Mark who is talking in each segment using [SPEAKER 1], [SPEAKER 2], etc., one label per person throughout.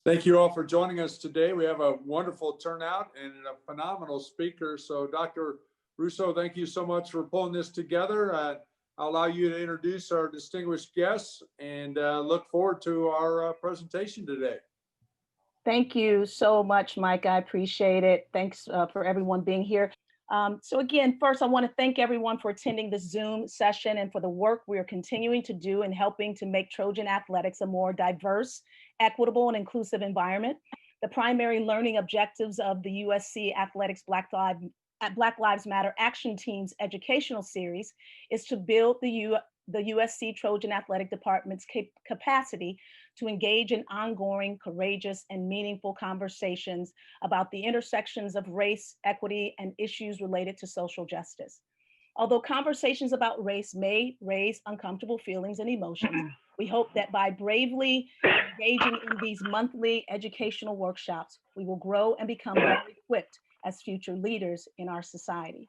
[SPEAKER 1] Thank you all for joining us today. We have a wonderful turnout and a phenomenal speaker. So Dr. Russo, thank you so much for pulling this together. I'll allow you to introduce our distinguished guests and look forward to our presentation today.
[SPEAKER 2] Thank you so much, Mike. I appreciate it. Thanks for everyone being here. So again, first, I want to thank everyone for attending this Zoom session and for the work we are continuing to do in helping to make Trojan athletics a more diverse, equitable, and inclusive environment. The primary learning objectives of the USC Athletics Black Lives Matter Action Team's educational series is to build the USC Trojan Athletic Department's capacity to engage in ongoing, courageous, and meaningful conversations about the intersections of race, equity, and issues related to social justice. Although conversations about race may raise uncomfortable feelings and emotions, we hope that by bravely engaging in these monthly educational workshops, we will grow and become better equipped as future leaders in our society.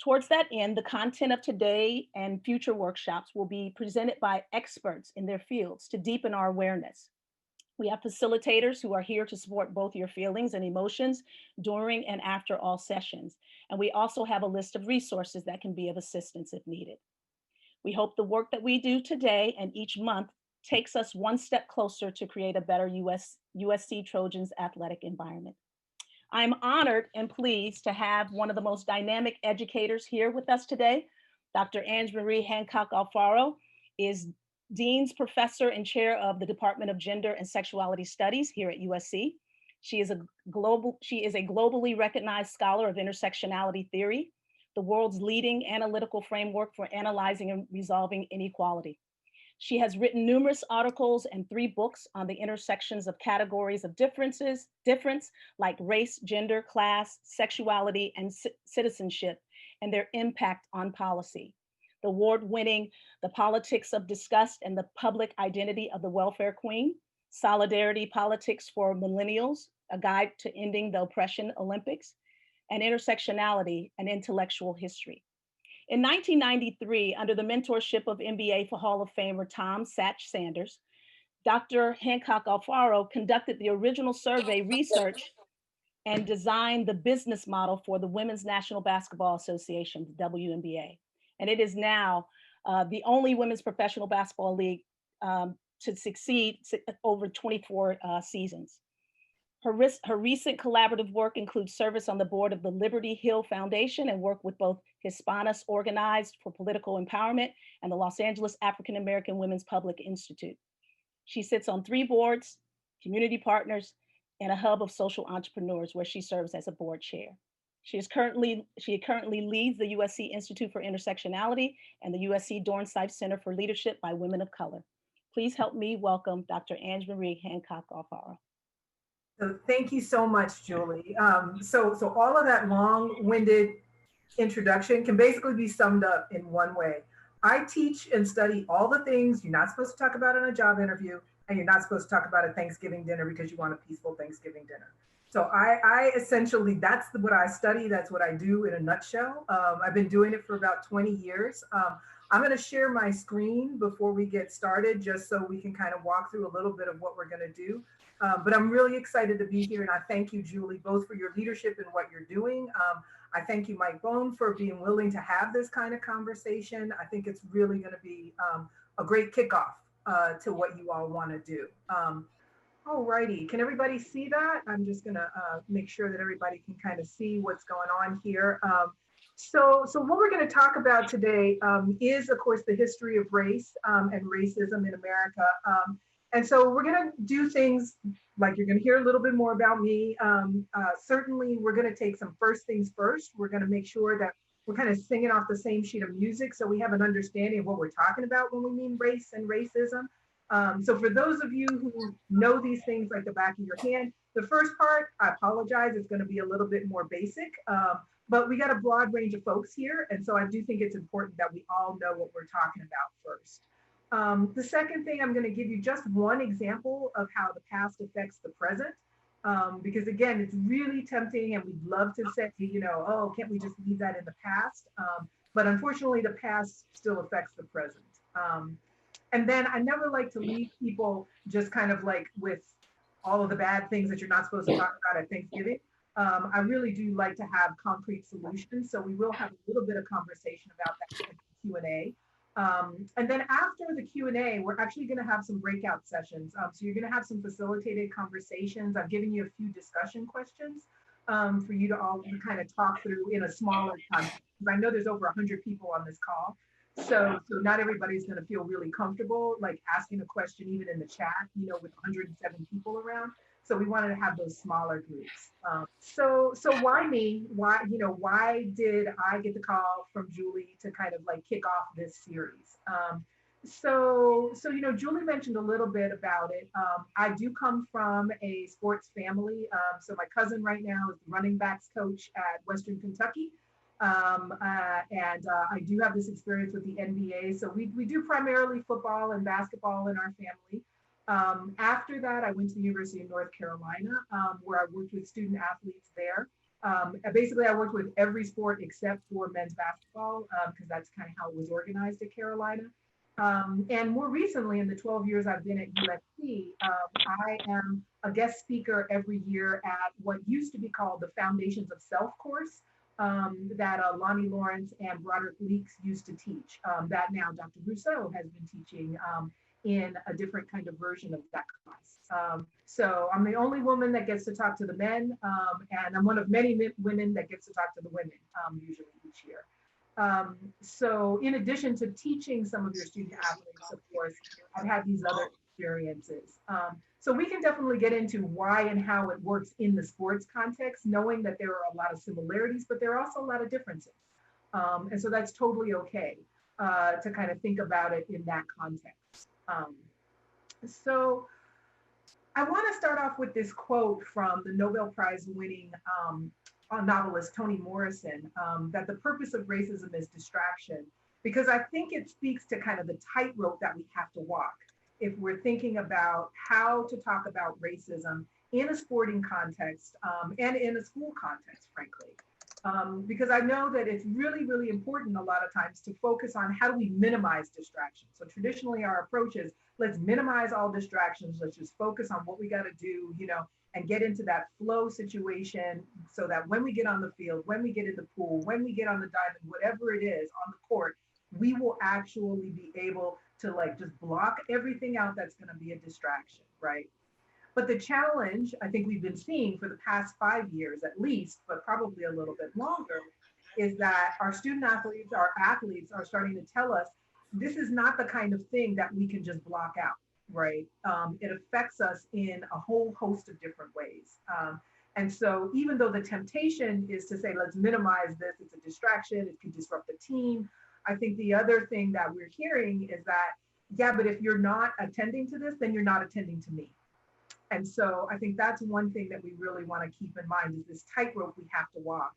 [SPEAKER 2] Towards that end, the content of today and future workshops will be presented by experts in their fields to deepen our awareness. We have facilitators who are here to support both your feelings and emotions during and after all sessions. And we also have a list of resources that can be of assistance if needed. We hope the work that we do today and each month takes us one step closer to create a better USC Trojans athletic environment. I'm honored and pleased to have one of the most dynamic educators here with us today. Dr. Ange-Marie Hancock Alfaro is Dean's Professor and Chair of the Department of Gender and Sexuality Studies here at USC. She is a globally recognized scholar of intersectionality theory, the world's leading analytical framework for analyzing and resolving inequality. She has written numerous articles and 3 books on the intersections of categories of difference like race, gender, class, sexuality, and citizenship, and their impact on policy. The award-winning The Politics of Disgust and the Public Identity of the Welfare Queen, Solidarity Politics for Millennials, A Guide to Ending the Oppression Olympics, and Intersectionality and Intellectual History. In 1993, under the mentorship of NBA Hall of Famer Tom Satch Sanders, Dr. Hancock Alfaro conducted the original survey research and designed the business model for the Women's National Basketball Association, the WNBA. And it is now the only women's professional basketball league to succeed over 24 seasons. Her recent collaborative work includes service on the board of the Liberty Hill Foundation and work with both Hispanos Organized for Political Empowerment and the Los Angeles African American Women's Public Institute. She sits on 3 boards, community partners, and a hub of social entrepreneurs where she serves as a board chair. She currently leads the USC Institute for Intersectionality and the USC Dornsife Center for Leadership by Women of Color. Please help me welcome Dr. Ange-Marie Hancock Alfaro.
[SPEAKER 3] So thank you so much, Julie. So all of that long-winded introduction can basically be summed up in one way. I teach and study all the things you're not supposed to talk about in a job interview, and you're not supposed to talk about at Thanksgiving dinner because you want a peaceful Thanksgiving dinner. So I essentially, that's what I study. That's what I do in a nutshell. I've been doing it for about 20 years. I'm going to share my screen before we get started, just so we can kind of walk through a little bit of what we're going to do. But I'm really excited to be here, and I thank you, Julie, both for your leadership and what you're doing. I thank you, Mike Bone, for being willing to have this kind of conversation. I think it's really going to be a great kickoff to what you all want to do. All righty, can everybody see that? I'm just going to make sure that everybody can kind of see what's going on here. So what we're going to talk about today is, of course, the history of race and racism in America. And so we're going to do things like you're going to hear a little bit more about me. Certainly, we're going to take some first things first. We're going to make sure that we're kind of singing off the same sheet of music so we have an understanding of what we're talking about when we mean race and racism. So for those of you who know these things like the back of your hand, the first part, I apologize, it's going to be a little bit more basic. But we got a broad range of folks here. And so I do think it's important that we all know what we're talking about first. The second thing, I'm going to give you just one example of how the past affects the present, because again, it's really tempting and we'd love to say, you know, oh, can't we just leave that in the past? But unfortunately, the past still affects the present. And then I never like to leave people just kind of like with all of the bad things that you're not supposed to talk about at Thanksgiving. I really do like to have concrete solutions. So we will have a little bit of conversation about that in the Q&A. And then after the Q&A, we're actually going to have some breakout sessions. So you're going to have some facilitated conversations. I've given you a few discussion questions for you to all kind of talk through in a smaller context. I know there's over 100 people on this call. So not everybody's going to feel really comfortable like asking a question even in the chat, you know, with 107 people around. So we wanted to have those smaller groups. So why me? Why did I get the call from Julie to kind of like kick off this series? So Julie mentioned a little bit about it. I do come from a sports family. So my cousin right now is the running backs coach at Western Kentucky. I do have this experience with the NBA. So we do primarily football and basketball in our family. After that, I went to the University of North Carolina, where I worked with student athletes there. Basically, I worked with every sport except for men's basketball, because that's kind of how it was organized at Carolina. And more recently, in the 12 years I've been at USC, I am a guest speaker every year at what used to be called the Foundations of Self course that Lonnie Lawrence and Broderick Leaks used to teach. That now Dr. Rousseau has been teaching in a different kind of version of that class. So I'm the only woman that gets to talk to the men, and I'm one of many women that gets to talk to the women, usually each year. So in addition to teaching some of your student athletes, of course, I've had these other experiences. So we can definitely get into why and how it works in the sports context, knowing that there are a lot of similarities, but there are also a lot of differences. And so that's totally okay to kind of think about it in that context. So I want to start off with this quote from the Nobel Prize winning novelist Toni Morrison, that the purpose of racism is distraction, because I think it speaks to kind of the tightrope that we have to walk if we're thinking about how to talk about racism in a sporting context and in a school context, frankly. Because I know that it's really, really important a lot of times to focus on how do we minimize distractions. So traditionally our approach is let's minimize all distractions. Let's just focus on what we got to do, and get into that flow situation so that when we get on the field, when we get in the pool, when we get on the diamond, whatever it is on the court, we will actually be able to like just block everything out that's going to be a distraction, right? But the challenge I think we've been seeing for the past 5 years at least, but probably a little bit longer, is that our student athletes, our athletes are starting to tell us this is not the kind of thing that we can just block out, right? It affects us in a whole host of different ways. And so even though the temptation is to say, let's minimize this, it's a distraction, it can disrupt the team. I think the other thing that we're hearing is that, yeah, but if you're not attending to this, then you're not attending to me. And so I think that's one thing that we really want to keep in mind is this tightrope we have to walk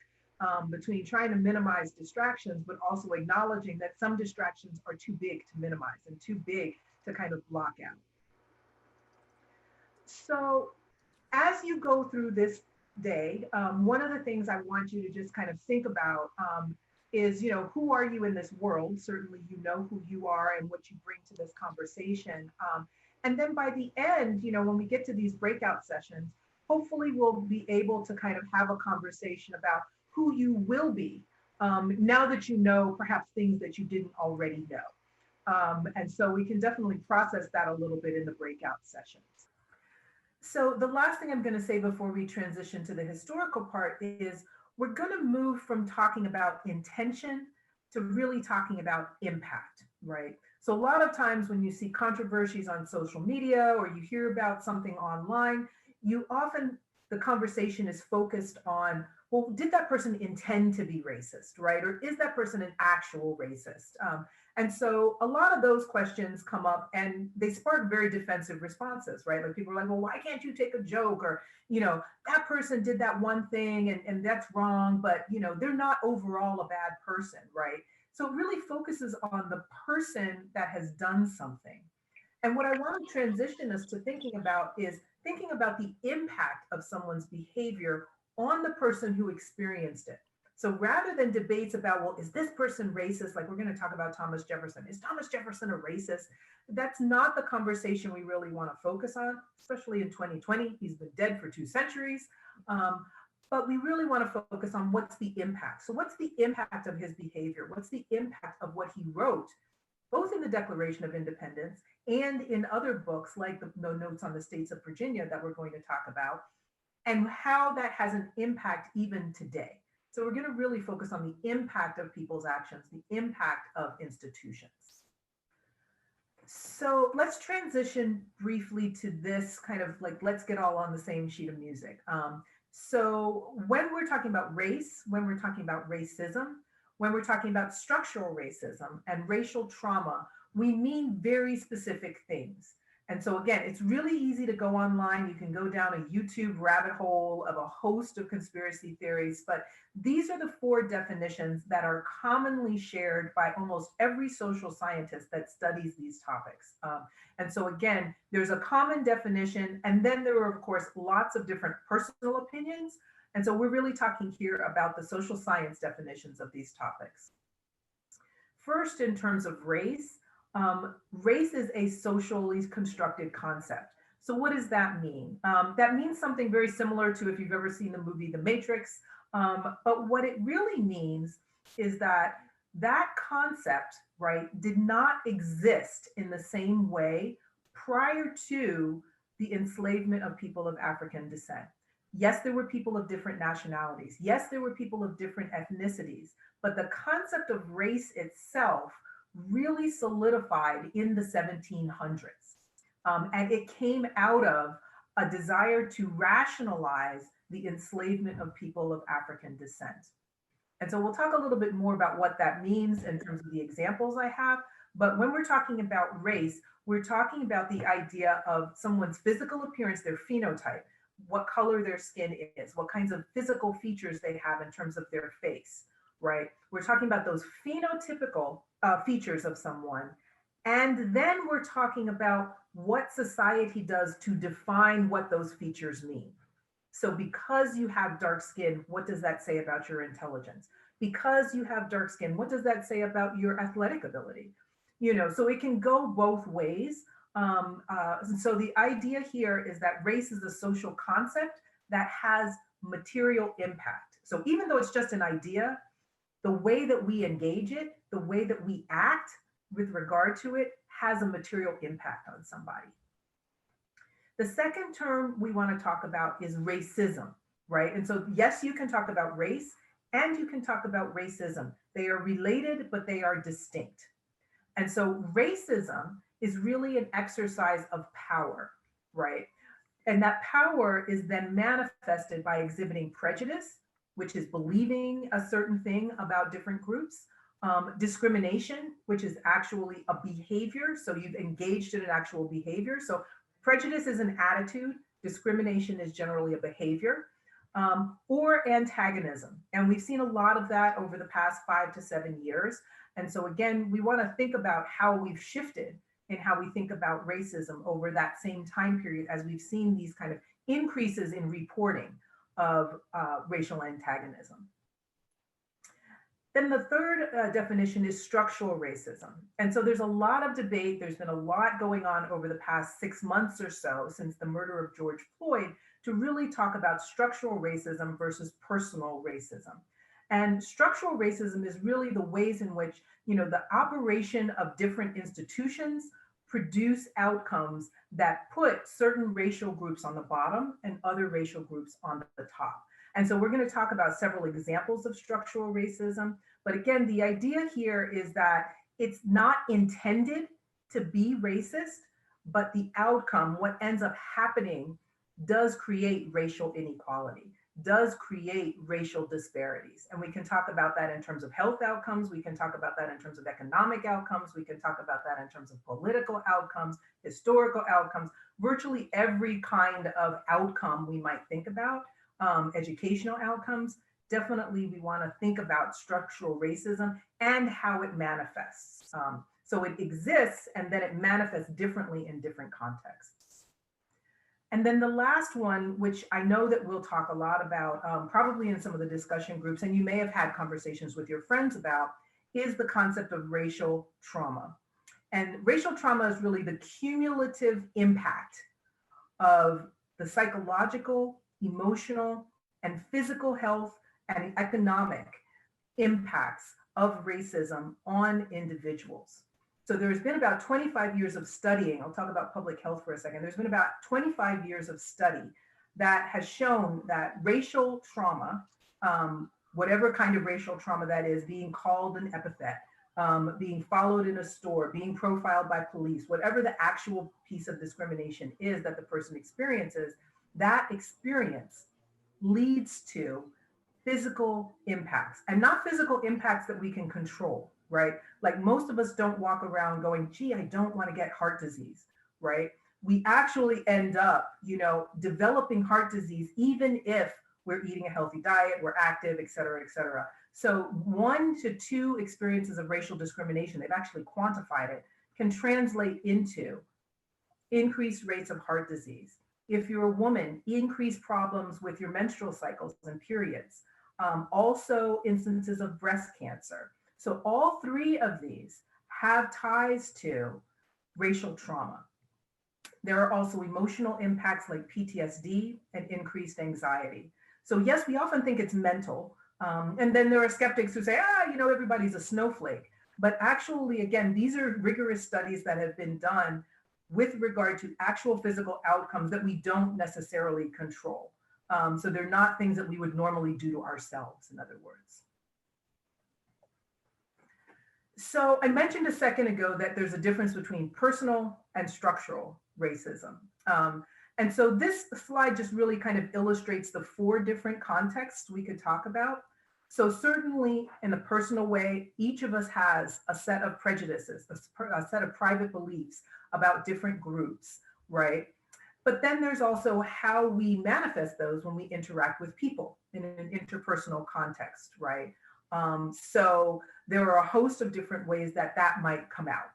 [SPEAKER 3] between trying to minimize distractions, but also acknowledging that some distractions are too big to minimize and too big to kind of block out. So as you go through this day, one of the things I want you to just kind of think about is, who are you in this world? Certainly, you know who you are and what you bring to this conversation. And then by the end, when we get to these breakout sessions, hopefully we'll be able to kind of have a conversation about who you will be now that you know perhaps things that you didn't already know. And so we can definitely process that a little bit in the breakout sessions. So the last thing I'm going to say before we transition to the historical part is we're going to move from talking about intention to really talking about impact, right? So a lot of times when you see controversies on social media or you hear about something online, the conversation is focused on, well, did that person intend to be racist, right? Or is that person an actual racist? And so a lot of those questions come up and they spark very defensive responses, right? Like people are like, well, why can't you take a joke? Or, that person did that one thing and that's wrong, but, they're not overall a bad person, right? So it really focuses on the person that has done something. And what I want to transition us to thinking about is thinking about the impact of someone's behavior on the person who experienced it. So rather than debates about, well, is this person racist? Like we're going to talk about Thomas Jefferson. Is Thomas Jefferson a racist? That's not the conversation we really want to focus on, especially in 2020. He's been dead for 2 centuries. But we really want to focus on what's the impact. So what's the impact of his behavior? What's the impact of what he wrote, both in the Declaration of Independence and in other books like the Notes on the States of Virginia that we're going to talk about, and how that has an impact even today. So we're going to really focus on the impact of people's actions, the impact of institutions. So let's transition briefly to this kind of like, let's get all on the same sheet of music. So when we're talking about race, when we're talking about racism, when we're talking about structural racism and racial trauma, we mean very specific things. And so again, it's really easy to go online. You can go down a YouTube rabbit hole of a host of conspiracy theories, but these are the 4 definitions that are commonly shared by almost every social scientist that studies these topics. And so again, there's a common definition, and then there are, of course, lots of different personal opinions. And so we're really talking here about the social science definitions of these topics. First, in terms of race, race is a socially constructed concept. So what does that mean? That means something very similar to if you've ever seen the movie The Matrix. But what it really means is that that concept, right, did not exist in the same way prior to the enslavement of people of African descent. Yes, there were people of different nationalities. Yes, there were people of different ethnicities, but the concept of race itself really solidified in the 1700s. And it came out of a desire to rationalize the enslavement of people of African descent. And so we'll talk a little bit more about what that means in terms of the examples I have. But when we're talking about race, we're talking about the idea of someone's physical appearance, their phenotype, what color their skin is, what kinds of physical features they have in terms of their face, right? We're talking about those phenotypical features of someone. And then we're talking about what society does to define what those features mean. So because you have dark skin, what does that say about your intelligence? Because you have dark skin, what does that say about your athletic ability? You know, so it can go both ways. So the idea here is that race is a social concept that has material impact. So even though it's just an idea, the way that we engage it, the way that we act with regard to it has a material impact on somebody. The second term we want to talk about is racism, right? And so yes, you can talk about race and you can talk about racism. They are related, but they are distinct. And so racism is really an exercise of power, right? And that power is then manifested by exhibiting prejudice, which is believing a certain thing about different groups, discrimination, which is actually a behavior. So you've engaged in an actual behavior. So prejudice is an attitude, discrimination is generally a behavior, or antagonism. And we've seen a lot of that over the past 5 to 7 years. And so again, we want to think about how we've shifted in how we think about racism over that same time period as we've seen these kind of increases in reporting of racial antagonism. Then the third definition is structural racism. And so there's a lot of debate. There's been a lot going on over the past 6 months or so since the murder of George Floyd to really talk about structural racism versus personal racism. And structural racism is really the ways in which, you know, the operation of different institutions produce outcomes that put certain racial groups on the bottom and other racial groups on the top. And so we're going to talk about several examples of structural racism. But again, the idea here is that it's not intended to be racist, but the outcome, what ends up happening, does create racial inequality, does create racial disparities. And we can talk about that in terms of health outcomes. We can talk about that in terms of economic outcomes. We can talk about that in terms of political outcomes, historical outcomes, virtually every kind of outcome we might think about. Educational outcomes, definitely we want to think about structural racism and how it manifests. So it exists and then it manifests differently in different contexts. And then the last one, which I know that we'll talk a lot about, probably in some of the discussion groups, and you may have had conversations with your friends about, is the concept of racial trauma. And racial trauma is really the cumulative impact of the psychological, emotional, and physical health and economic impacts of racism on individuals. So there's been about 25 years of studying. I'll talk about public health for a second. There's been about 25 years of study that has shown that racial trauma, whatever kind of racial trauma that is, being called an epithet, being followed in a store, being profiled by police, whatever the actual piece of discrimination is that the person experiences, that experience leads to physical impacts, and not physical impacts that we can control, right? Like most of us don't walk around going, gee, I don't want to get heart disease, right? We actually end up, developing heart disease, even if we're eating a healthy diet, we're active, et cetera, et cetera. So 1 to 2 experiences of racial discrimination, they've actually quantified it, can translate into increased rates of heart disease. If you're a woman, increased problems with your menstrual cycles and periods. Also instances of breast cancer. So all 3 of these have ties to racial trauma. There are also emotional impacts like PTSD and increased anxiety. So yes, we often think it's mental. And then there are skeptics who say, everybody's a snowflake. But actually, again, these are rigorous studies that have been done with regard to actual physical outcomes that we don't necessarily control. So they're not things that we would normally do to ourselves, in other words. So I mentioned a second ago that there's a difference between personal and structural racism. And so this slide just really kind of illustrates the 4 different contexts we could talk about. So certainly in a personal way, each of us has a set of prejudices, a set of private beliefs about different groups, right? But then there's also how we manifest those when we interact with people in an interpersonal context, right? So there are a host of different ways that might come out.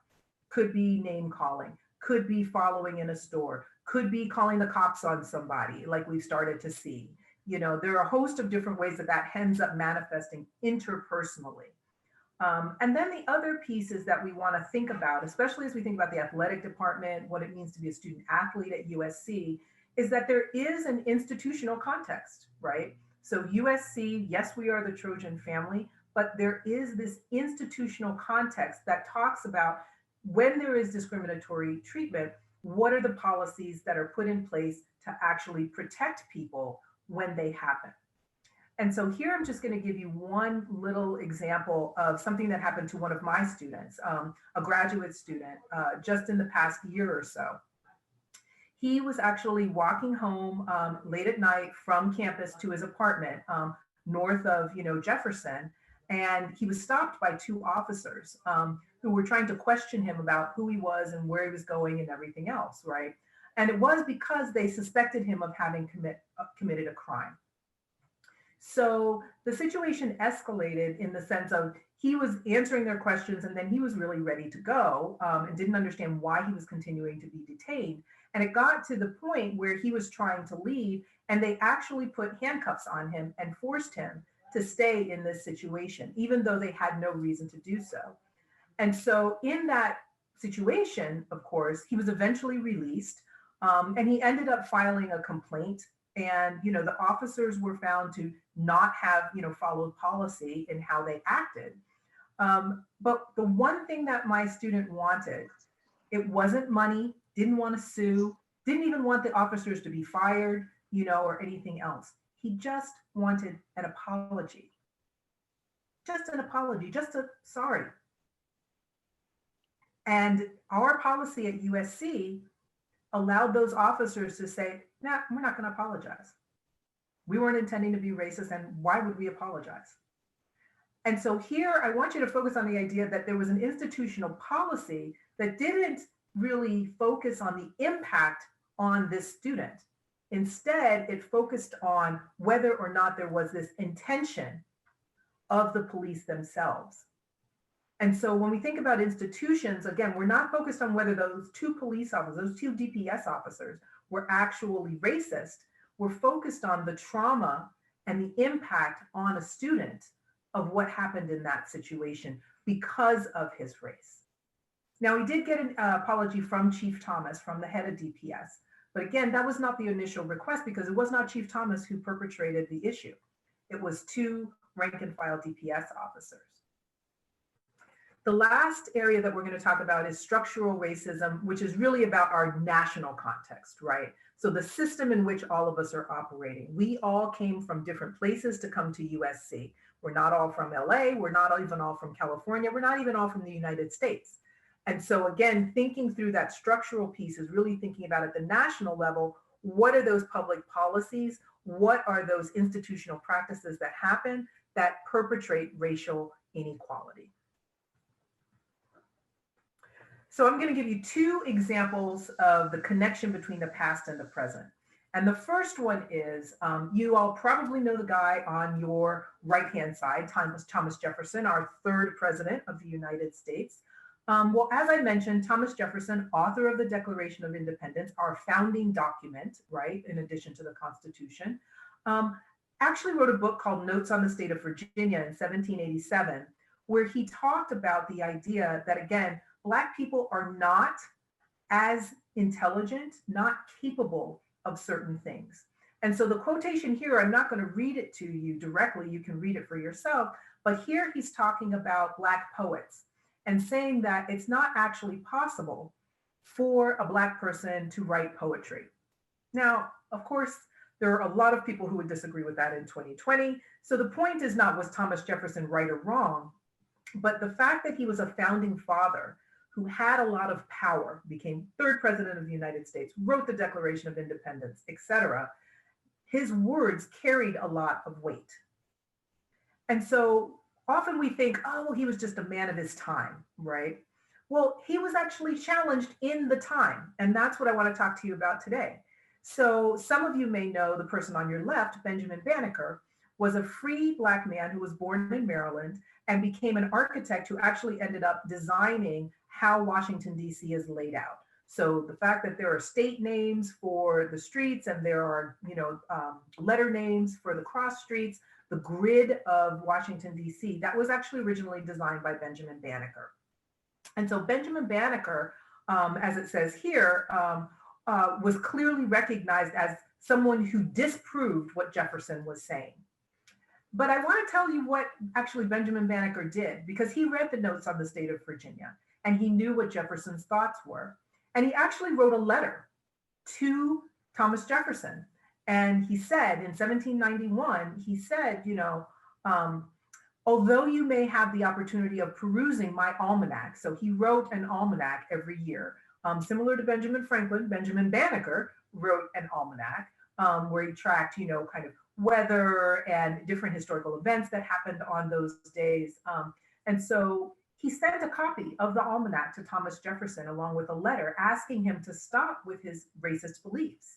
[SPEAKER 3] Could be name calling, could be following in a store, could be calling the cops on somebody like we've started to see. There are a host of different ways that ends up manifesting interpersonally. And then the other pieces that we want to think about, especially as we think about the athletic department, what it means to be a student athlete at USC, is that there is an institutional context, right? So USC, yes, we are the Trojan family, but there is this institutional context that talks about when there is discriminatory treatment, what are the policies that are put in place to actually protect people when they happen. And so here I'm just going to give you one little example of something that happened to one of my students, a graduate student, just in the past year or so. He was actually walking home late at night from campus to his apartment north of Jefferson, and he was stopped by 2 officers who were trying to question him about who he was and where he was going and everything else, right? And it was because they suspected him of having committed a crime. So the situation escalated in the sense of he was answering their questions and then he was really ready to go and didn't understand why he was continuing to be detained. And it got to the point where he was trying to leave and they actually put handcuffs on him and forced him to stay in this situation, even though they had no reason to do so. And so in that situation, of course, he was eventually released and he ended up filing a complaint. And, the officers were found to not have, followed policy in how they acted. But the one thing that my student wanted, it wasn't money, didn't want to sue, didn't even want the officers to be fired, or anything else. He just wanted an apology. Just an apology, just a sorry. And our policy at USC allowed those officers to say, nah, we're not going to apologize. We weren't intending to be racist, and why would we apologize? And so here, I want you to focus on the idea that there was an institutional policy that didn't really focus on the impact on this student. Instead, it focused on whether or not there was this intention of the police themselves. And so when we think about institutions, again, we're not focused on whether those 2 police officers, those 2 DPS officers were actually racist were focused on the trauma and the impact on a student of what happened in that situation because of his race. Now, he did get an apology from Chief Thomas, from the head of DPS. But again, that was not the initial request because it was not Chief Thomas who perpetrated the issue. It was two rank and file DPS officers. The last area that we're going to talk about is structural racism, which is really about our national context, right? So the system in which all of us are operating. We all came from different places to come to USC. We're not all from LA. We're not even all from California. We're not even all from the United States. And so again, thinking through that structural piece is really thinking about at the national level, what are those public policies? What are those institutional practices that happen that perpetrate racial inequality? So I'm going to give you two examples of the connection between the past and the present. And the first one is, you all probably know the guy on your right-hand side, Thomas Jefferson, our third president of the United States. Well, as I mentioned, Thomas Jefferson, author of the Declaration of Independence, our founding document, right, in addition to the Constitution, actually wrote a book called Notes on the State of Virginia in 1787, where he talked about the idea that, again, Black people are not as intelligent, not capable of certain things. And so the quotation here, I'm not going to read it to you directly, you can read it for yourself, but here he's talking about Black poets and saying that it's not actually possible for a Black person to write poetry. Now, of course, there are a lot of people who would disagree with that in 2020. So the point is not, was Thomas Jefferson right or wrong, but the fact that he was a founding father who had a lot of power, became third president of the United States, wrote the Declaration of Independence, etc. His words carried a lot of weight. And so often we think, oh, well, he was just a man of his time, right? Well, he was actually challenged in the time. And that's what I want to talk to you about today. So some of you may know the person on your left, Benjamin Banneker, was a free Black man who was born in Maryland and became an architect who actually ended up designing how Washington, D.C. is laid out. So the fact that there are state names for the streets and there are, letter names for the cross streets, the grid of Washington, D.C., that was actually originally designed by Benjamin Banneker. And so Benjamin Banneker, as it says here, was clearly recognized as someone who disproved what Jefferson was saying. But I want to tell you what actually Benjamin Banneker did, because he read the Notes on the State of Virginia and he knew what Jefferson's thoughts were. And he actually wrote a letter to Thomas Jefferson. And he said in 1791, he said, although you may have the opportunity of perusing my almanac. So he wrote an almanac every year. Similar to Benjamin Franklin, Benjamin Banneker wrote an almanac where he tracked, kind of weather and different historical events that happened on those days. And so he sent a copy of the almanac to Thomas Jefferson along with a letter asking him to stop with his racist beliefs.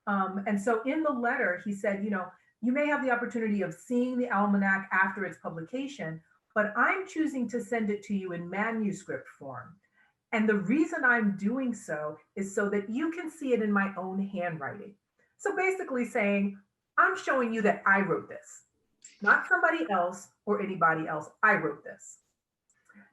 [SPEAKER 3] And so in the letter, he said, you may have the opportunity of seeing the almanac after its publication, but I'm choosing to send it to you in manuscript form. And the reason I'm doing so is so that you can see it in my own handwriting. So basically saying, I'm showing you that I wrote this, not somebody else or anybody else. I wrote this.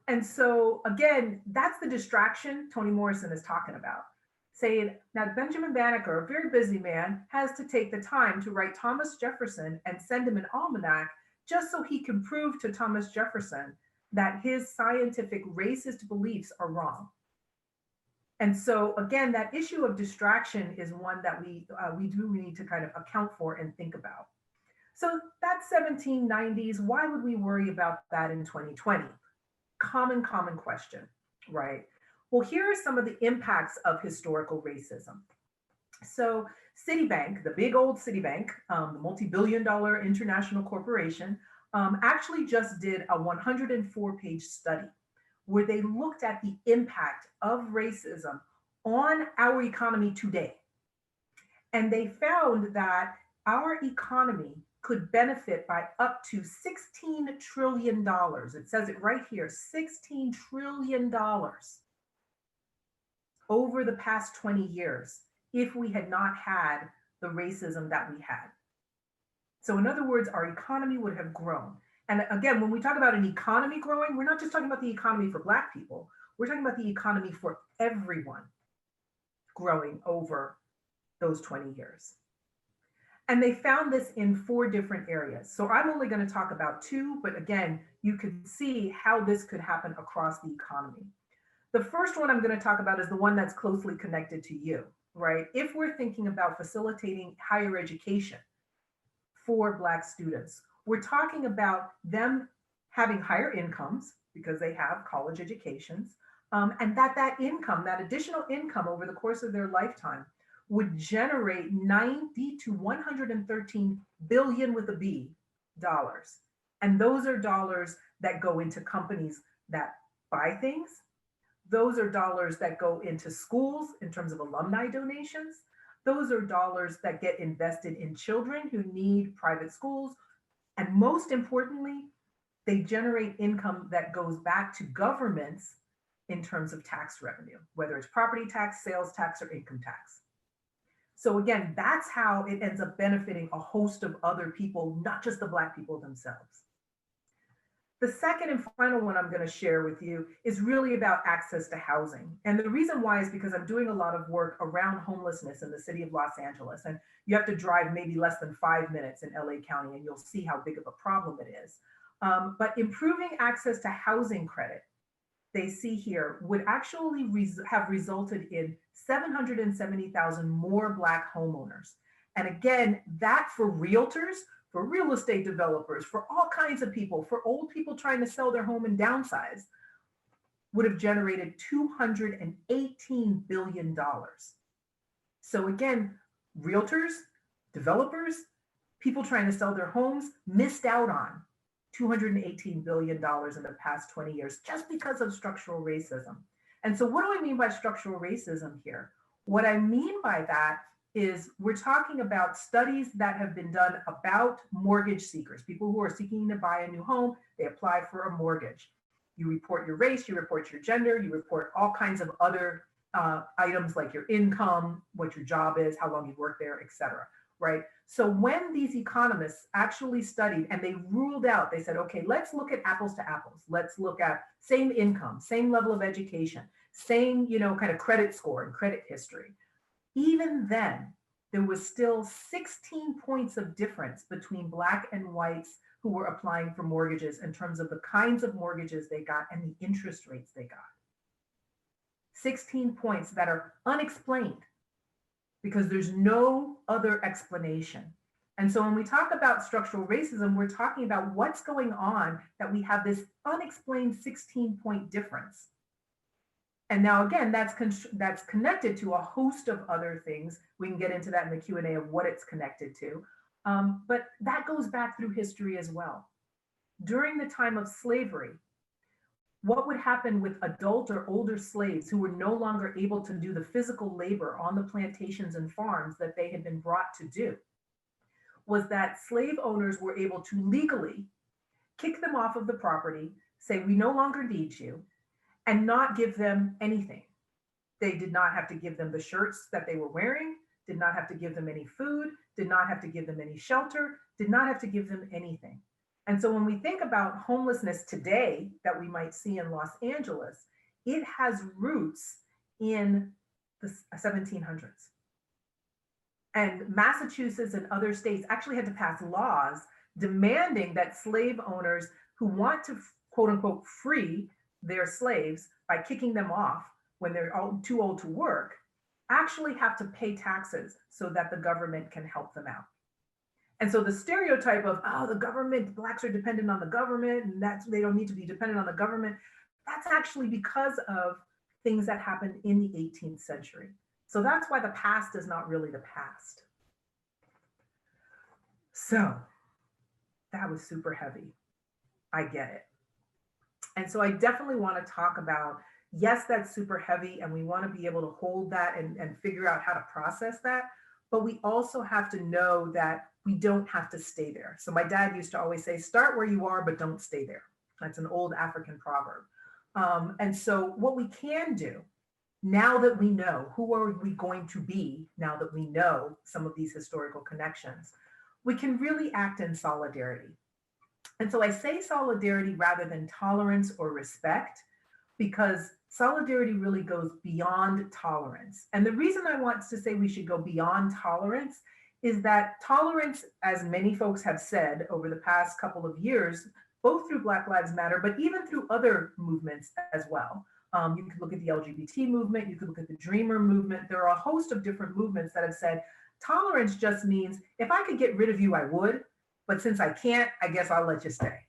[SPEAKER 3] And so again, that's the distraction Toni Morrison is talking about. Saying, now Benjamin Banneker, a very busy man, has to take the time to write Thomas Jefferson and send him an almanac just so he can prove to Thomas Jefferson that his scientific racist beliefs are wrong. And so again, that issue of distraction is one that we do need to kind of account for and think about. So that's 1790s. Why would we worry about that in 2020? Common question, right? Well, here are some of the impacts of historical racism. So Citibank, the big old Citibank, the multi-billion-dollar international corporation, actually just did a 104-page study where they looked at the impact of racism on our economy today. And they found that our economy could benefit by up to $16 trillion. It says it right here, $16 trillion over the past 20 years if we had not had the racism that we had. So in other words, our economy would have grown. And again, when we talk about an economy growing, we're not just talking about the economy for Black people, we're talking about the economy for everyone growing over those 20 years. And they found this in 4 different areas. So I'm only going to talk about 2, but again, you can see how this could happen across the economy. The first one I'm going to talk about is the one that's closely connected to you, right? If we're thinking about facilitating higher education for Black students, we're talking about them having higher incomes because they have college educations, and that income, that additional income over the course of their lifetime would generate 90 to 113 billion with a B dollars. And those are dollars that go into companies that buy things. Those are dollars that go into schools in terms of alumni donations. Those are dollars that get invested in children who need private schools. And most importantly, they generate income that goes back to governments in terms of tax revenue, whether it's property tax, sales tax, or income tax. So again, that's how it ends up benefiting a host of other people, not just the Black people themselves. The second and final one I'm going to share with you is really about access to housing. And the reason why is because I'm doing a lot of work around homelessness in the city of Los Angeles. And you have to drive maybe less than 5 minutes in LA County, and you'll see how big of a problem it is. But improving access to housing credit, they see here, would actually have resulted in 770,000 more Black homeowners. And again, that for realtors, for real estate developers, for all kinds of people, for old people trying to sell their home and downsize, would have generated $218 billion. So again, realtors, developers, people trying to sell their homes missed out on $218 billion in the past 20 years just because of structural racism. And so what do I mean by structural racism here? What I mean by that is we're talking about studies that have been done about mortgage seekers, people who are seeking to buy a new home, they apply for a mortgage. You report your race, you report your gender, you report all kinds of other items like your income, what your job is, how long you've worked there, et cetera, right? So when these economists actually studied and they ruled out, they said, okay, let's look at apples to apples. Let's look at same income, same level of education, same, kind of credit score and credit history. Even then, there was still 16 points of difference between Black and whites who were applying for mortgages in terms of the kinds of mortgages they got and the interest rates they got. 16 points that are unexplained because there's no other explanation. And so when we talk about structural racism, we're talking about what's going on that we have this unexplained 16-point difference. And now again, that's connected to a host of other things. We can get into that in the Q&A of what it's connected to. But that goes back through history as well. During the time of slavery, what would happen with adult or older slaves who were no longer able to do the physical labor on the plantations and farms that they had been brought to do was that slave owners were able to legally kick them off of the property, say, we no longer need you, and not give them anything. They did not have to give them the shirts that they were wearing, did not have to give them any food, did not have to give them any shelter, did not have to give them anything. And so when we think about homelessness today that we might see in Los Angeles, it has roots in the 1700s. And Massachusetts and other states actually had to pass laws demanding that slave owners who want to, quote unquote, free their slaves by kicking them off when they're too old to work, actually have to pay taxes so that the government can help them out. And so the stereotype of, oh, the government, Blacks are dependent on the government and they don't need to be dependent on the government, that's actually because of things that happened in the 18th century. So that's why the past is not really the past. So that was super heavy. I get it. And so I definitely want to talk about, yes, that's super heavy and we want to be able to hold that and figure out how to process that. But we also have to know that we don't have to stay there. So my dad used to always say, start where you are, but don't stay there. That's an old African proverb. And so what we can do Now that we know, who are we going to be now that we know some of these historical connections, we can really act in solidarity. And so I say solidarity rather than tolerance or respect, because solidarity really goes beyond tolerance. And the reason I want to say we should go beyond tolerance is that tolerance, as many folks have said over the past couple of years, both through Black Lives Matter, but even through other movements as well. You could look at the LGBT movement, you could look at the Dreamer movement. There are a host of different movements that have said tolerance just means if I could get rid of you, I would, but since I can't, I guess I'll let you stay.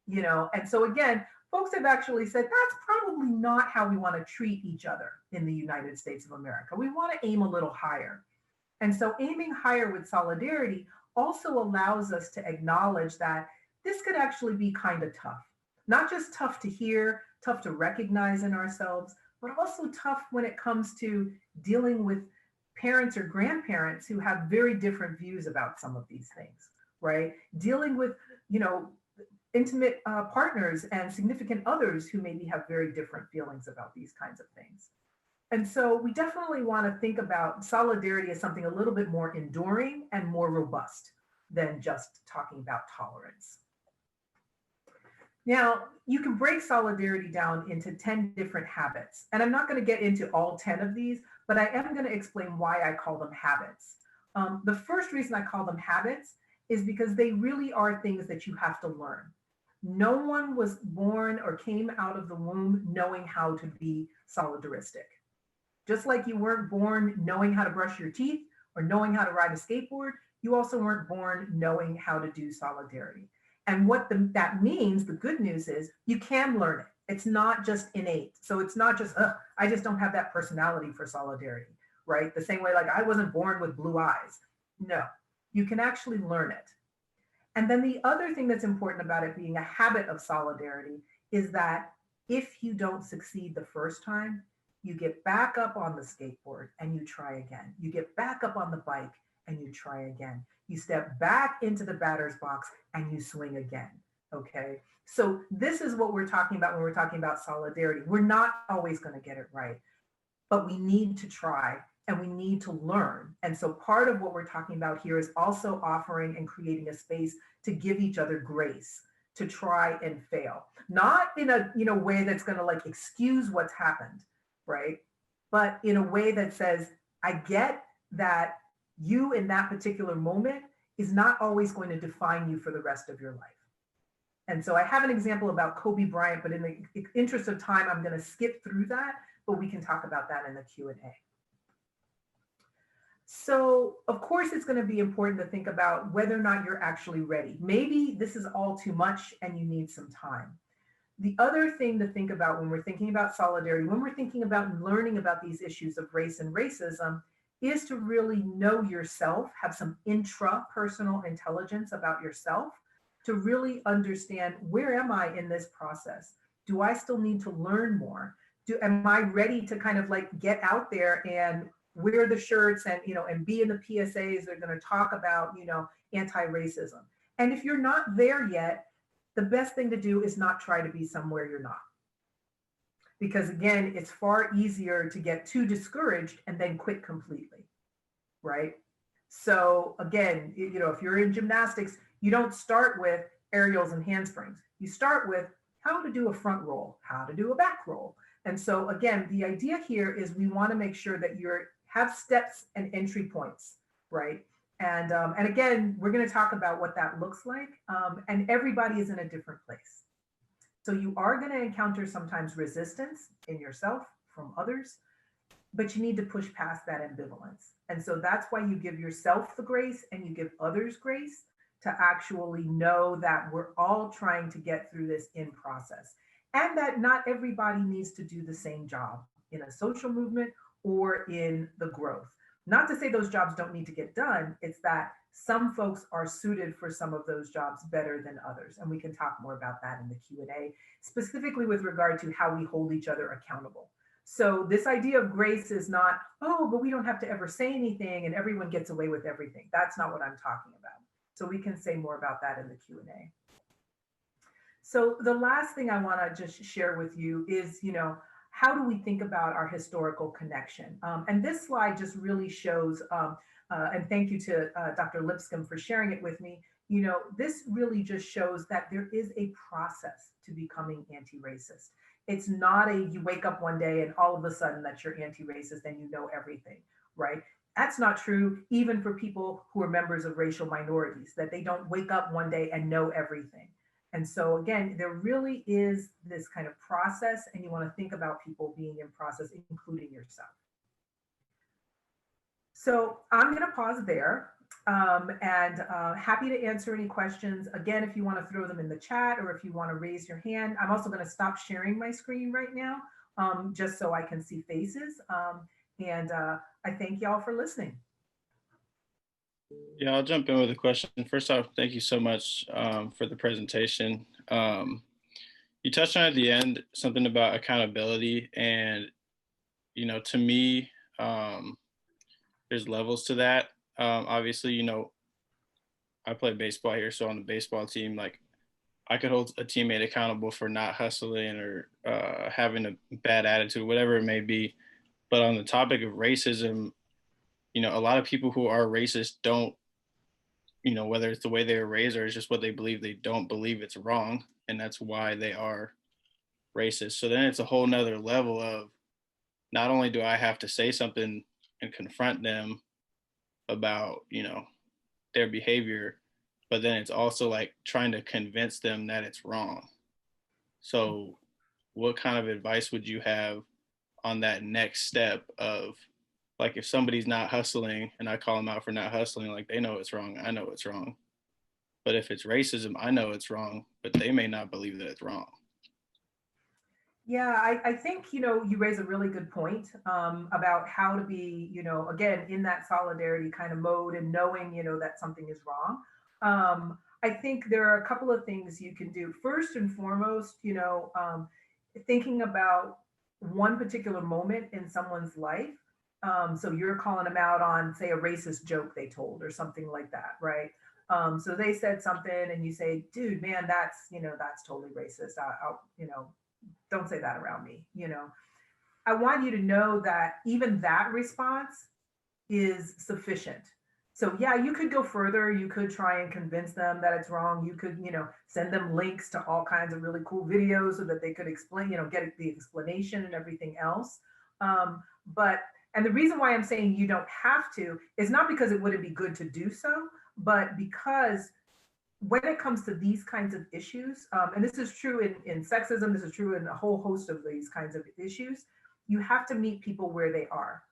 [SPEAKER 3] You know, and so again, folks have actually said that's probably not how we want to treat each other in the United States of America. We want to aim a little higher. And so aiming higher with solidarity also allows us to acknowledge that this could actually be kind of tough. Not just tough to hear, tough to recognize in ourselves, but also tough when it comes to dealing with parents or grandparents who have very different views about some of these things, right? Dealing with, you know, intimate partners and significant others who maybe have very different feelings about these kinds of things. And so we definitely want to think about solidarity as something a little bit more enduring and more robust than just talking about tolerance. Now, you can break solidarity down into 10 different habits. And I'm not going to get into all 10 of these, but I am going to explain why I call them habits. The first reason I call them habits is because they really are things that you have to learn. No one was born or came out of the womb knowing how to be solidaristic. Just like you weren't born knowing how to brush your teeth or knowing how to ride a skateboard, you also weren't born knowing how to do solidarity. And what that means, the good news is you can learn it. It's not just innate. So it's not just, I just don't have that personality for solidarity, right? The same way like I wasn't born with blue eyes. No, you can actually learn it. And then the other thing that's important about it being a habit of solidarity is that if you don't succeed the first time, you get back up on the skateboard and you try again. You get back up on the bike and you try again. You step back into the batter's box and you swing again, okay? So this is what we're talking about when we're talking about solidarity. We're not always gonna get it right, but we need to try and we need to learn. And so part of what we're talking about here is also offering and creating a space to give each other grace, to try and fail. Not in a way that's gonna like excuse what's happened, right? But in a way that says, I get that you in that particular moment is not always going to define you for the rest of your life. And so I have an example about Kobe Bryant, but in the interest of time, I'm going to skip through that, but we can talk about that in the Q&A. So of course, it's going to be important to think about whether or not you're actually ready. Maybe this is all too much and you need some time. The other thing to think about when we're thinking about solidarity, when we're thinking about learning about these issues of race and racism, is to really know yourself, have some intrapersonal intelligence about yourself, to really understand, where am I in this process? Do I still need to learn more? Am I ready to kind of like get out there and wear the shirts and, and be in the PSAs that are going to talk about, anti-racism? And if you're not there yet, the best thing to do is not try to be somewhere you're not. Because again, it's far easier to get too discouraged and then quit completely, right? So again, if you're in gymnastics, you don't start with aerials and handsprings. You start with how to do a front roll, how to do a back roll. And so again, the idea here is we want to make sure that you have steps and entry points, right? And again, we're going to talk about what that looks like. And everybody is in a different place. So you are going to encounter sometimes resistance in yourself from others, but you need to push past that ambivalence. And so that's why you give yourself the grace and you give others grace to actually know that we're all trying to get through this in process, and that not everybody needs to do the same job in a social movement or in the growth. Not to say those jobs don't need to get done, it's that some folks are suited for some of those jobs better than others. And we can talk more about that in the Q&A, specifically with regard to how we hold each other accountable. So this idea of grace is not, oh, but we don't have to ever say anything and everyone gets away with everything. That's not what I'm talking about. So we can say more about that in the Q&A. So the last thing I want to just share with you is, how do we think about our historical connection? And this slide just really shows, and thank you to Dr. Lipscomb for sharing it with me. You know, this really just shows that there is a process to becoming anti-racist. It's not a you wake up one day and all of a sudden that you're anti-racist and you know everything, right? That's not true even for people who are members of racial minorities, that they don't wake up one day and know everything. And so again, there really is this kind of process, and you want to think about people being in process, including yourself. So I'm going to pause there, and happy to answer any questions. Again, if you want to throw them in the chat or if you want to raise your hand. I'm also going to stop sharing my screen right now, just so I can see faces. And I thank y'all for listening.
[SPEAKER 4] Yeah, I'll jump in with a question. First off, thank you so much for the presentation. You touched on at the end something about accountability, and you know, to me, there's levels to that. Obviously, you know, I play baseball here, so on the baseball team, like I could hold a teammate accountable for not hustling or having a bad attitude, whatever it may be. But on the topic of racism, you know, a lot of people who are racist don't, you know, whether it's the way they were raised or it's just what they believe, they don't believe it's wrong. And that's why they are racist. So then it's a whole nother level of not only do I have to say something and confront them about, you know, their behavior, but then it's also like trying to convince them that it's wrong. So what kind of advice would you have on that next step of, like, if somebody's not hustling and I call them out for not hustling, like they know it's wrong, I know it's wrong. But if it's racism, I know it's wrong, but they may not believe that it's wrong.
[SPEAKER 3] Yeah, I think, you know, you raise a really good point about how to be, you know, again, in that solidarity kind of mode and knowing, you know, that something is wrong. I think there are a couple of things you can do. First and foremost, you know, thinking about one particular moment in someone's life. So you're calling them out on, say, a racist joke they told or something like that, right? So they said something and you say, dude, man, that's, you know, that's totally racist. I'll, you know, don't say that around me, you know. I want you to know that even that response is sufficient. So yeah, you could go further. You could try and convince them that it's wrong. You could, you know, send them links to all kinds of really cool videos so that they could explain, you know, get the explanation and everything else. And the reason why I'm saying you don't have to is not because it wouldn't be good to do so, but because when it comes to these kinds of issues, and this is true in sexism, this is true in a whole host of these kinds of issues, you have to meet people where they are.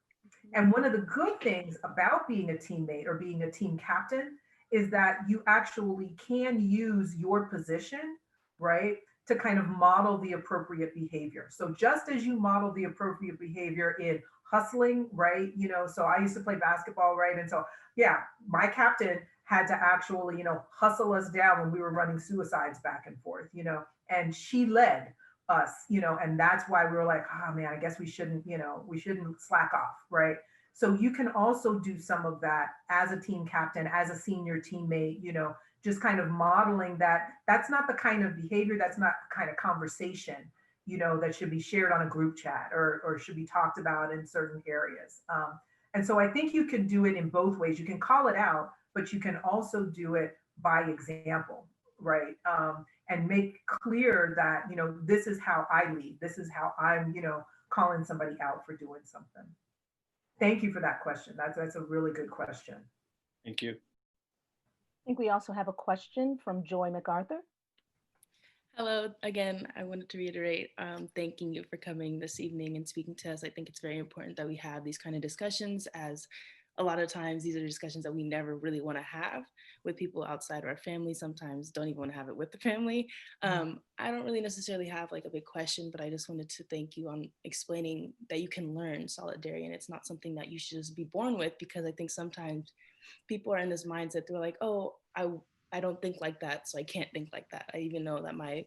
[SPEAKER 3] And one of the good things about being a teammate or being a team captain is that you actually can use your position, right, to kind of model the appropriate behavior. So just as you model the appropriate behavior in hustling, right, you know, so I used to play basketball, right, and so yeah, my captain had to actually, you know, hustle us down when we were running suicides back and forth, you know, and she led us, you know, and that's why we were like, oh man, I guess we shouldn't, you know, we shouldn't slack off, right? So you can also do some of that as a team captain, as a senior teammate, you know, just kind of modeling that that's not the kind of behavior, that's not the kind of conversation, you know, that should be shared on a group chat or should be talked about in certain areas. And so I think you can do it in both ways. You can call it out, but you can also do it by example, right? And make clear that, you know, this is how I lead. This is how I'm, you know, calling somebody out for doing something. Thank you for that question. That's a really good question.
[SPEAKER 4] Thank you.
[SPEAKER 2] I think we also have a question from Joy MacArthur.
[SPEAKER 5] Hello, again, I wanted to reiterate thanking you for coming this evening and speaking to us. I think it's very important that we have these kind of discussions, as a lot of times these are discussions that we never really want to have with people outside of our family, sometimes don't even want to have it with the family. I don't really necessarily have like a big question, but I just wanted to thank you on explaining that you can learn solidarity and it's not something that you should just be born with, because I think sometimes people are in this mindset, they're like, oh, I don't think like that, so I can't think like that. I even know that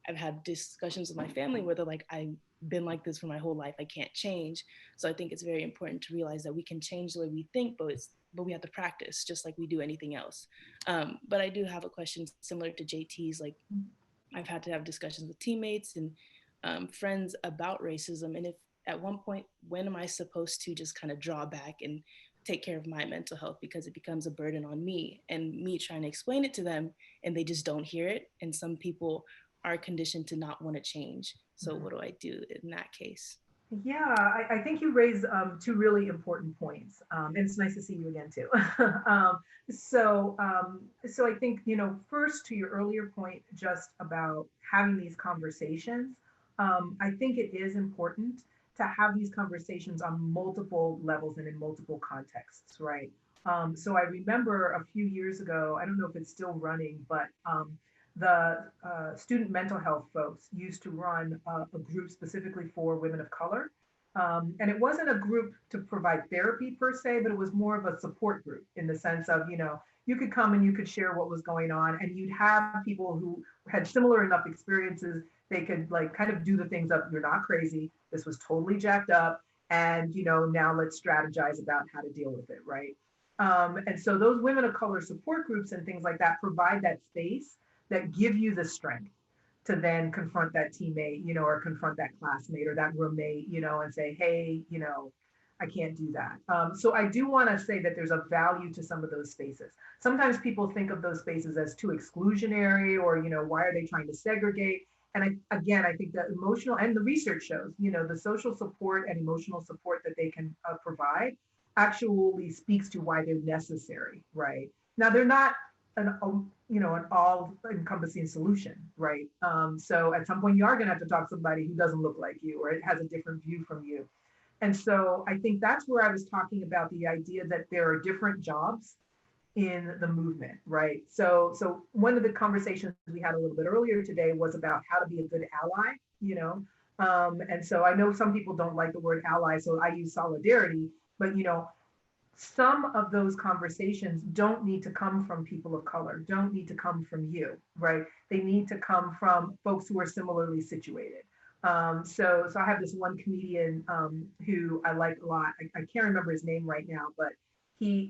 [SPEAKER 5] I've had discussions with my family where they're like, I've been like this for my whole life, I can't change. So I think it's very important to realize that we can change the way we think, but we have to practice just like we do anything else. But I do have a question similar to JT's. Like, I've had to have discussions with teammates, and friends about racism, and if at one point, when am I supposed to just kind of draw back and take care of my mental health, because it becomes a burden on me, and me trying to explain it to them and they just don't hear it. And some people are conditioned to not want to change. So what do I do in that case?
[SPEAKER 3] Yeah, I think you raised two really important points, and it's nice to see you again too. um, so I think, first, to your earlier point, just about having these conversations. I think it is important to have these conversations on multiple levels and in multiple contexts, right? So I remember a few years ago, I don't know if it's still running, but the student mental health folks used to run a group specifically for women of color. And it wasn't a group to provide therapy per se, but it was more of a support group in the sense of, you could come and you could share what was going on, and you'd have people who had similar enough experiences. They could like kind of do the things of, you're not crazy. This was totally jacked up. And, now let's strategize about how to deal with it. Right. And so those women of color support groups and things like that provide that space that give you the strength to then confront that teammate, or confront that classmate or that roommate, and say, hey, I can't do that. So I do want to say that there's a value to some of those spaces. Sometimes people think of those spaces as too exclusionary, or, why are they trying to segregate? And I think the emotional, and the research shows, the social support and emotional support that they can provide actually speaks to why they're necessary, right? Now, they're not an all encompassing solution, right? So at some point you are going to have to talk to somebody who doesn't look like you, or it has a different view from you. And so I think that's where I was talking about the idea that there are different jobs in the movement, right? So one of the conversations we had a little bit earlier today was about how to be a good ally, and so I know some people don't like the word ally, so I use solidarity, but some of those conversations don't need to come from people of color, don't need to come from you, right? They need to come from folks who are similarly situated. So I have this one comedian who I like a lot. I can't remember his name right now, but he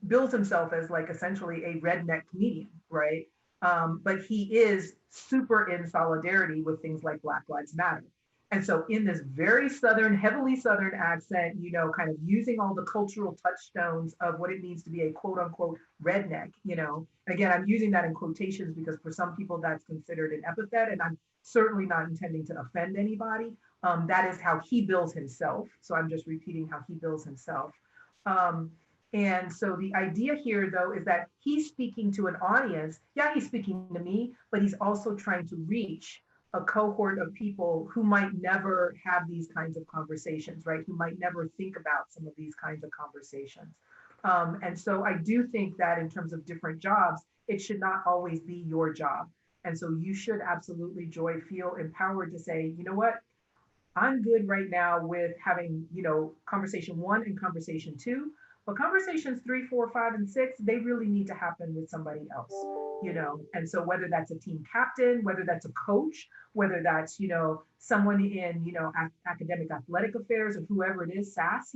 [SPEAKER 3] bills himself as like essentially a redneck comedian, right? But he is super in solidarity with things like Black Lives Matter. And so in this very Southern, heavily Southern accent, kind of using all the cultural touchstones of what it means to be a quote unquote redneck, again, I'm using that in quotations because for some people that's considered an epithet, and I'm certainly not intending to offend anybody. That is how he bills himself. So I'm just repeating how he bills himself. And so the idea here, though, is that he's speaking to an audience. Yeah, he's speaking to me, but he's also trying to reach a cohort of people who might never have these kinds of conversations, right? Who might never think about some of these kinds of conversations. And so I do think that in terms of different jobs, it should not always be your job. And so you should absolutely, Joy, feel empowered to say, you know what? I'm good right now with having, conversation 1 and conversation 2, but conversations 3, 4, 5, and 6, they really need to happen with somebody else, And so whether that's a team captain, whether that's a coach, whether that's, someone in, academic athletic affairs or whoever it is, SAS,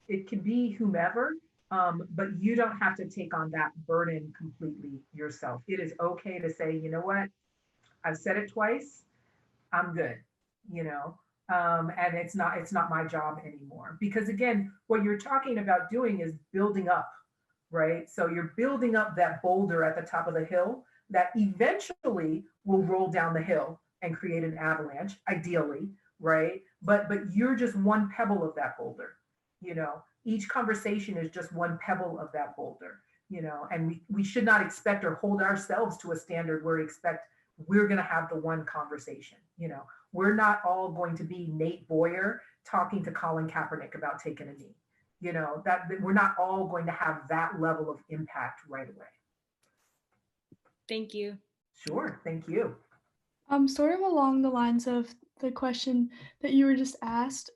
[SPEAKER 3] it can be whomever, but you don't have to take on that burden completely yourself. It is okay to say, you know what, I've said it twice, I'm good, and it's not my job anymore. Because again, what you're talking about doing is building up, right? So you're building up that boulder at the top of the hill that eventually will roll down the hill and create an avalanche, ideally, right? But you're just one pebble of that boulder, Each conversation is just one pebble of that boulder, and we should not expect or hold ourselves to a standard where we're going to have the one conversation, We're not all going to be Nate Boyer talking to Colin Kaepernick about taking a knee, that we're not all going to have that level of impact right away.
[SPEAKER 5] Thank you.
[SPEAKER 3] Sure, thank you.
[SPEAKER 6] Sort of along the lines of the question that you were just asked,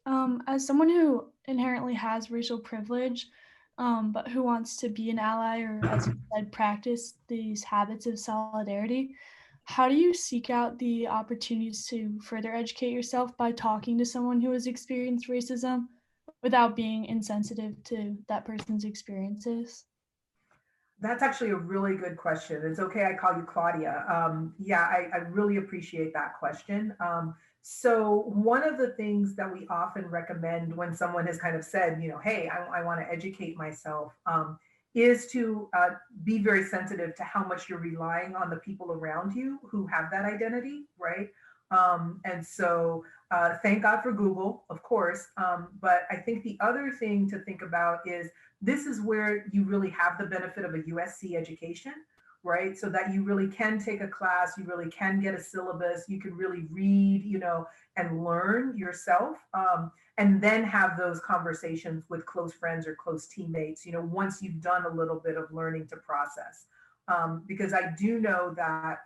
[SPEAKER 6] as someone who inherently has racial privilege, but who wants to be an ally or, as you said, practice these habits of solidarity, how do you seek out the opportunities to further educate yourself by talking to someone who has experienced racism without being insensitive to that person's experiences?
[SPEAKER 3] That's actually a really good question. It's okay, I call you Claudia. Yeah, I really appreciate that question. So one of the things that we often recommend when someone has kind of said, hey, I want to educate myself, is to be very sensitive to how much you're relying on the people around you who have that identity, right? And so thank God for Google, of course. But I think the other thing to think about is this is where you really have the benefit of a USC education, right? So that you really can take a class, you really can get a syllabus, you can really read, and learn yourself, and then have those conversations with close friends or close teammates, once you've done a little bit of learning to process. Because I do know that,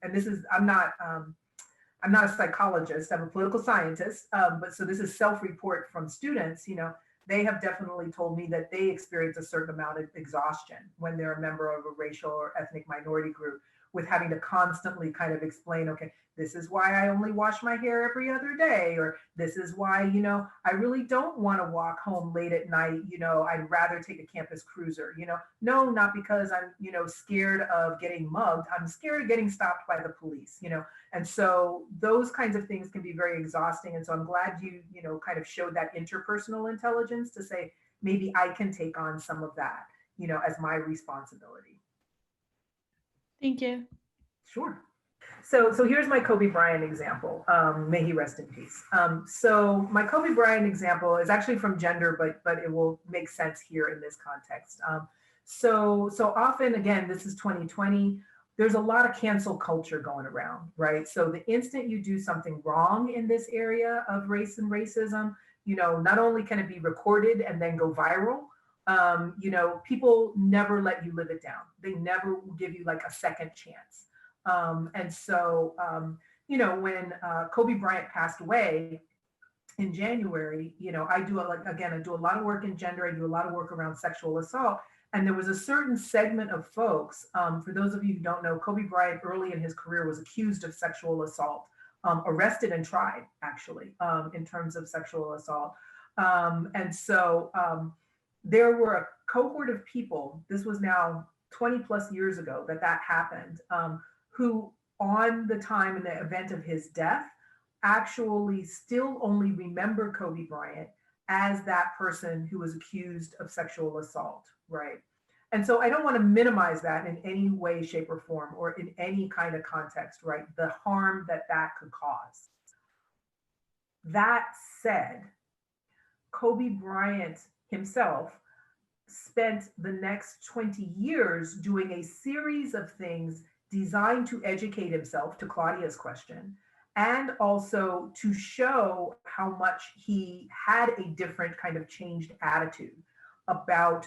[SPEAKER 3] and this is, I'm not a psychologist, I'm a political scientist, but so this is self-report from students, they have definitely told me that they experience a certain amount of exhaustion when they're a member of a racial or ethnic minority group, with having to constantly kind of explain, okay, this is why I only wash my hair every other day, or this is why, I really don't want to walk home late at night, I'd rather take a campus cruiser, no, not because I'm, scared of getting mugged, I'm scared of getting stopped by the police, and so those kinds of things can be very exhausting. And so I'm glad you, kind of showed that interpersonal intelligence to say, maybe I can take on some of that, as my responsibility.
[SPEAKER 6] Thank you.
[SPEAKER 3] Sure. So here's my Kobe Bryant example. May he rest in peace. So my Kobe Bryant example is actually from gender, but it will make sense here in this context. So often, again, this is 2020. There's a lot of cancel culture going around, right? So the instant you do something wrong in this area of race and racism, not only can it be recorded and then go viral, people never let you live it down. They never give you like a second chance. And so, when Kobe Bryant passed away in January, I do a lot of work in gender. I do a lot of work around sexual assault. And there was a certain segment of folks, for those of you who don't know, Kobe Bryant early in his career was accused of sexual assault, arrested and tried actually, in terms of sexual assault. And so there were a cohort of people, this was now 20 plus years ago that happened, who on the time in the event of his death actually still only remember Kobe Bryant as that person who was accused of sexual assault, right? And so I don't want to minimize that in any way, shape, or form, or in any kind of context, right? The harm that could cause. That said, Kobe Bryant himself spent the next 20 years doing a series of things designed to educate himself, to Claudia's question, and also to show how much he had a different kind of changed attitude about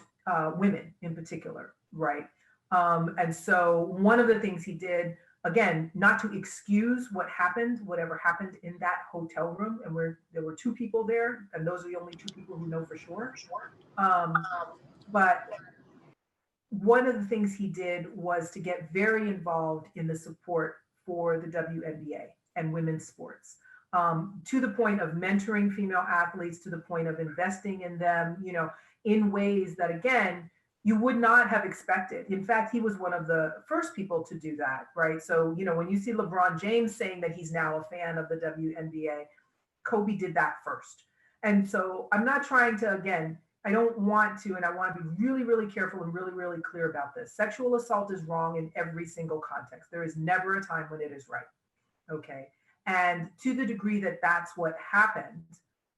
[SPEAKER 3] women in particular, right? And so one of the things he did, again, not to excuse whatever happened in that hotel room, and where there were two people there, and those are the only two people who know for sure. But one of the things he did was to get very involved in the support for the WNBA and women's sports, to the point of mentoring female athletes, to the point of investing in them, in ways that, again, you would not have expected. In fact, he was one of the first people to do that, right? So, when you see LeBron James saying that he's now a fan of the WNBA, Kobe did that first. And so I'm not trying to, again, I don't want to, and I want to be really, really careful and really, really clear about this. Sexual assault is wrong in every single context. There is never a time when it is right, okay? And to the degree that that's what happened,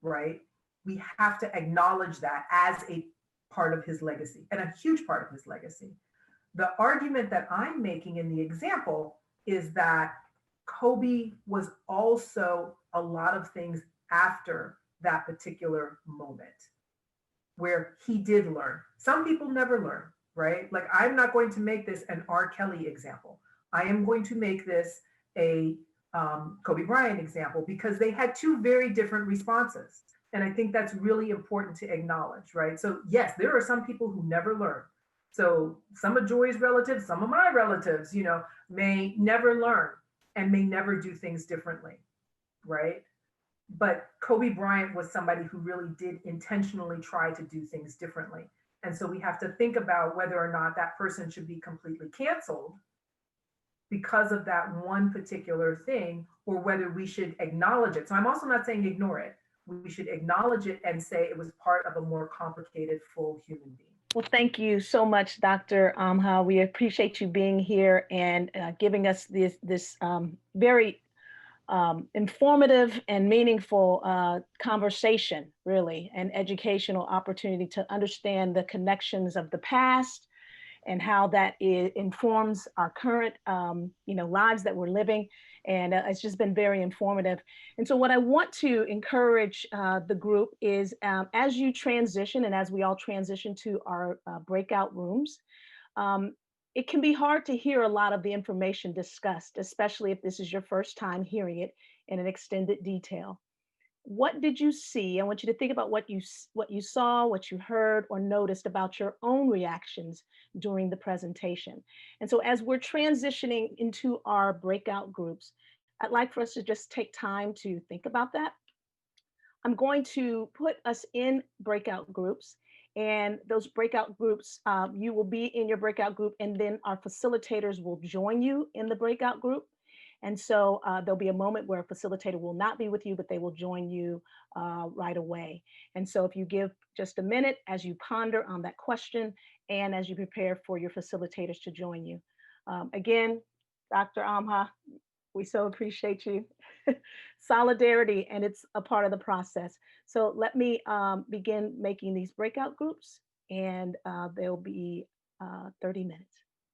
[SPEAKER 3] right, we have to acknowledge that as a part of his legacy, and a huge part of his legacy. The argument that I'm making in the example is that Kobe was also a lot of things after that particular moment, where he did learn. Some people never learn, right? Like, I'm not going to make this an R. Kelly example. I am going to make this a Kobe Bryant example, because they had two very different responses. And I think that's really important to acknowledge, right? So yes, there are some people who never learn. So some of Joy's relatives, some of my relatives, may never learn and may never do things differently, right? But Kobe Bryant was somebody who really did intentionally try to do things differently. And so we have to think about whether or not that person should be completely canceled because of that one particular thing, or whether we should acknowledge it. So I'm also not saying ignore it. We should acknowledge it and say it was part of a more complicated, full human being.
[SPEAKER 2] Well, thank you so much, Dr. Amha. We appreciate you being here and giving us this very informative and meaningful conversation, really, and educational opportunity to understand the connections of the past and how that informs our current, lives that we're living. And it's just been very informative. And so what I want to encourage the group is as you transition and as we all transition to our breakout rooms, it can be hard to hear a lot of the information discussed, especially if this is your first time hearing it in an extended detail. What did you see? I want you to think about what you saw, what you heard or noticed about your own reactions during the presentation. And so as we're transitioning into our breakout groups, I'd like for us to just take time to think about that. I'm going to put us in breakout groups, and those breakout groups, you will be in your breakout group, and then our facilitators will join you in the breakout group. And so there'll be a moment where a facilitator will not be with you, but they will join you right away. And so if you give just a minute as you ponder on that question and as you prepare for your facilitators to join you. Again, Dr. Amha, we so appreciate you. Solidarity, and it's a part of the process. So let me begin making these breakout groups, and they'll be 30 minutes.